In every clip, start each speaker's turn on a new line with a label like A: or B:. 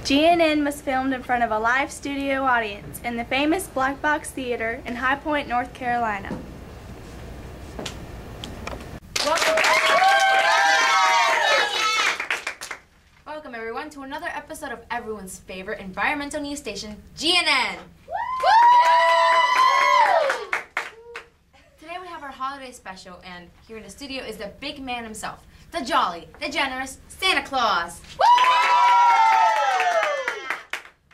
A: GNN was filmed in front of a live studio audience in the famous Black Box Theater in High Point, North Carolina.
B: Welcome everyone to another episode of everyone's favorite environmental news station, GNN. Today we have our holiday special, and here in the studio is the big man himself, the jolly, the generous Santa Claus.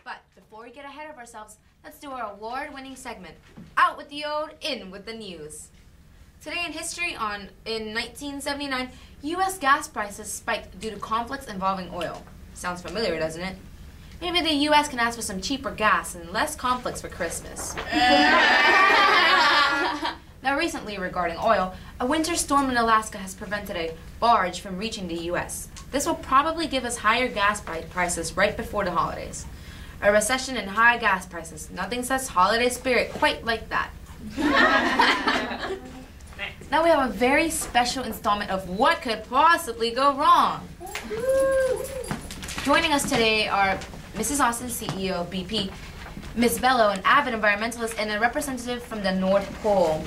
B: But before we get ahead of ourselves, let's do our award-winning segment, Out with the Old, In with the News. Today in history, in 1979, U.S. gas prices spiked due to conflicts involving oil. Sounds familiar, doesn't it? Maybe the U.S. can ask for some cheaper gas and less conflicts for Christmas. Now recently, regarding oil, a winter storm in Alaska has prevented a barge from reaching the U.S. This will probably give us higher gas prices right before the holidays. A recession and high gas prices. Nothing says holiday spirit quite like that. Now we have a very special installment of What Could Possibly Go Wrong. Joining us today are Mrs. Austin, CEO of BP, Ms. Bello, an avid environmentalist, and a representative from the North Pole.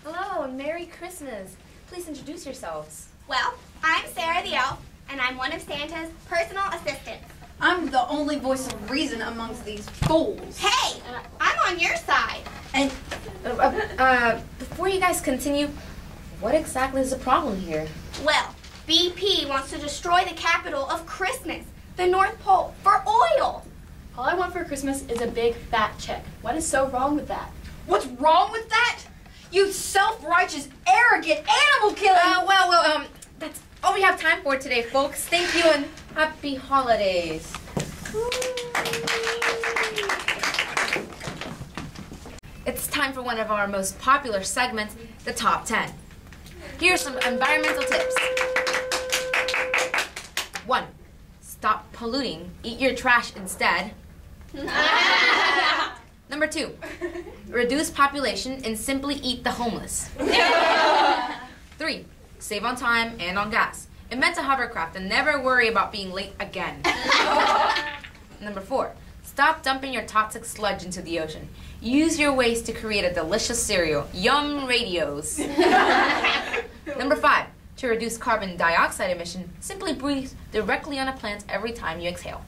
B: Hello, and Merry Christmas. Please introduce yourselves.
C: Well, I'm Sarah the Elf, and I'm one of Santa's personal assistants.
D: I'm the only voice of reason amongst these fools.
C: Hey, I'm on your side.
B: And before you guys continue, what exactly is the problem here?
C: Well, BP wants to destroy the capital of Christmas, the North Pole, for oil.
E: All I want for Christmas is a big fat check. What is so wrong with that?
D: What's wrong with that? You self-righteous, arrogant animal killer!
B: Well, that's all we have time for today, folks. Thank you and happy holidays. It's time for one of our most popular segments, the Top 10. Here's some environmental tips. 1. Stop polluting. Eat your trash instead. Number 2. Reduce population and simply eat the homeless. 3. Save on time and on gas. Invent a hovercraft and never worry about being late again. Number 4. Stop dumping your toxic sludge into the ocean. Use your waste to create a delicious cereal. Yum radios. Number 5. To reduce carbon dioxide emission, simply breathe directly on a plant every time you exhale.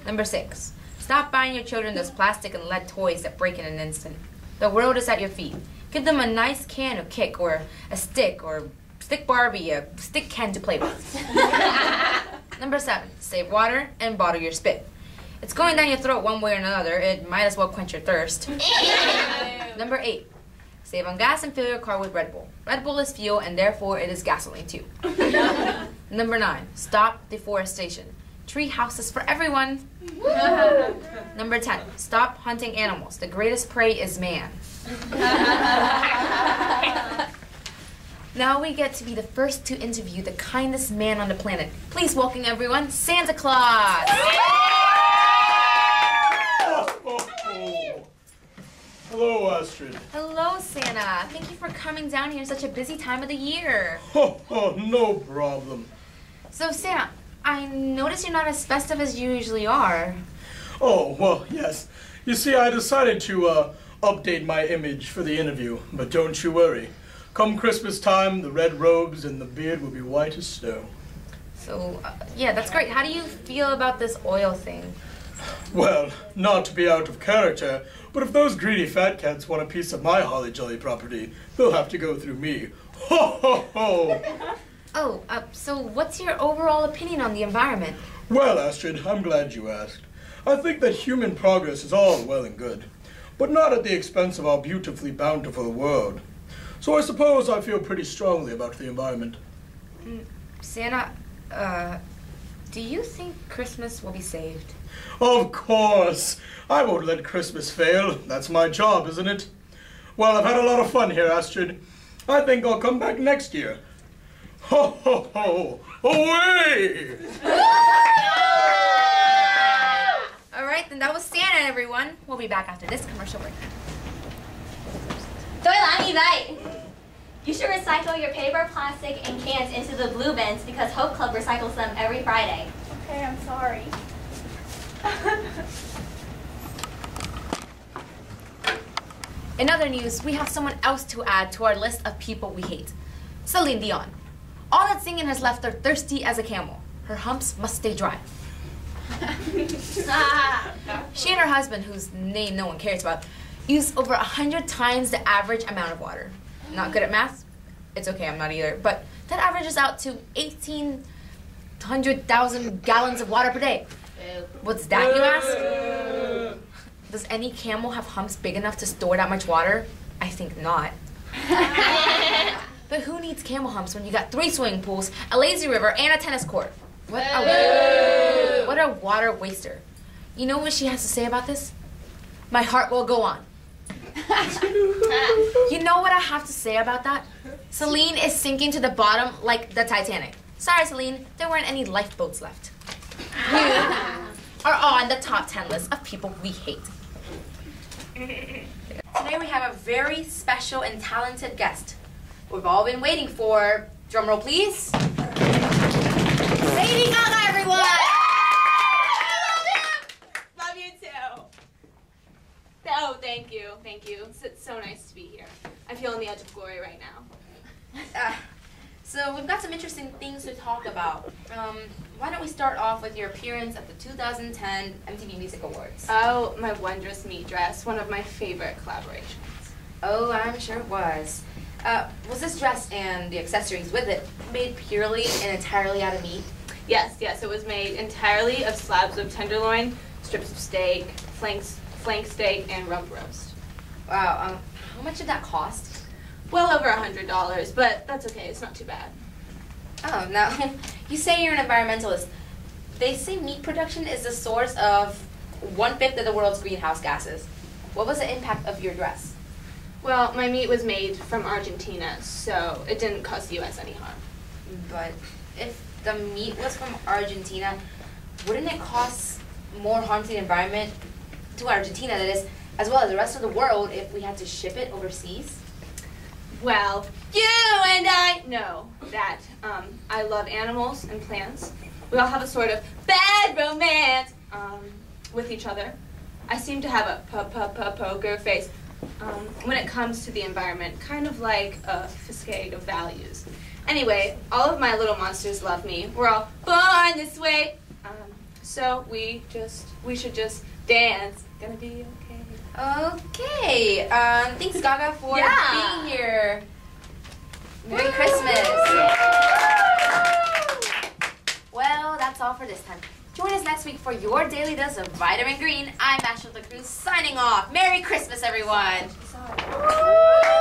B: Number 6. Stop buying your children those plastic and lead toys that break in an instant. The world is at your feet. Give them a nice can of Kick or a stick Barbie, a stick Ken to play with. Number 7. Save water and bottle your spit. It's going down your throat one way or another. It might as well quench your thirst. Number 8. Save on gas and fill your car with Red Bull. Red Bull is fuel and therefore it is gasoline too. Number 9. Stop deforestation. Tree houses for everyone. Number 10. Stop hunting animals. The greatest prey is man. Now we get to be the first to interview the kindest man on the planet. Please welcome everyone, Santa Claus!
F: Hello, Astrid.
B: Hello, Santa. Thank you for coming down here in such a busy time of the year.
F: No problem.
B: So, Santa, I noticed you're not as festive as you usually are.
F: Oh, well, yes. You see, I decided to update my image for the interview, but don't you worry. Come Christmas time, the red robes and the beard will be white as snow.
B: So, yeah, that's great. How do you feel about this oil thing?
F: Well, not to be out of character, but if those greedy fat cats want a piece of my holly jolly property, they'll have to go through me. Ho, ho, ho!
B: Oh, so what's your overall opinion on the environment?
F: Well, Astrid, I'm glad you asked. I think that human progress is all well and good, but not at the expense of our beautifully bountiful world. So I suppose I feel pretty strongly about the environment.
B: Santa, do you think Christmas will be saved?
F: Of course! I won't let Christmas fail. That's my job, isn't it? Well, I've had a lot of fun here, Astrid. I think I'll come back next year. Ho, ho, ho! Away!
B: All right, then that was Santa, everyone. We'll be back after this commercial break.
C: Tôi làm gì vậy?
G: You should recycle your paper, plastic, and cans into the blue bins because Hope Club recycles them every Friday.
A: Okay, I'm sorry.
B: In other news, we have someone else to add to our list of people we hate. Celine Dion. All that singing has left her thirsty as a camel. Her humps must stay dry. She and her husband, whose name no one cares about, use over 100 times the average amount of water. Not good at math? It's okay, I'm not either. But that averages out to 1,800,000 gallons of water per day. What's that, you ask? Does any camel have humps big enough to store that much water? I think not. But who needs camel humps when you got 3 swimming pools, a lazy river, and a tennis court? What a water waster. You know what she has to say about this? My heart will go on. You know what I have to say about that? Celine is sinking to the bottom like the Titanic. Sorry, Celine, there weren't any lifeboats left. You are on the top 10 list of people we hate. Today we have a very special and talented guest. We've all been waiting for, drumroll please, Lady Gaga, everyone!
E: Love you too. Oh, thank you. Thank you. It's so nice to be here. I feel on the edge of glory right now.
B: So we've got some interesting things to talk about. Why don't we start off with your appearance at the 2010 MTV Music Awards?
E: Oh, my wondrous meat dress, one of my favorite collaborations.
B: Oh, I'm sure it was. Was this dress and the accessories with it made purely and entirely out of meat?
E: Yes, it was made entirely of slabs of tenderloin, strips of steak, flank steak, and rump roast.
B: Wow, how much did that cost?
E: Well over $100, but that's okay, it's not too bad.
B: Oh, now, you say you're an environmentalist. They say meat production is the source of 1/5 of the world's greenhouse gases. What was the impact of your dress?
E: Well, my meat was made from Argentina, so it didn't cause the U.S. any harm.
B: But if the meat was from Argentina, wouldn't it cause more harm to the environment, to Argentina that is, as well as the rest of the world if we had to ship it overseas?
E: Well, you and I know that I love animals and plants. We all have a sort of bad romance with each other. I seem to have a poker face when it comes to the environment, kind of like a facade of values. Anyway, all of my little monsters love me. We're all born this way. So we should just dance. Gonna be okay.
B: Okay. Thanks, Gaga, for being here. Merry Christmas. Well, that's all for this time. Join us next week for your daily dose of Vitamin Green. I'm Ashley Cruz signing off. Merry Christmas, everyone.
A: Sorry.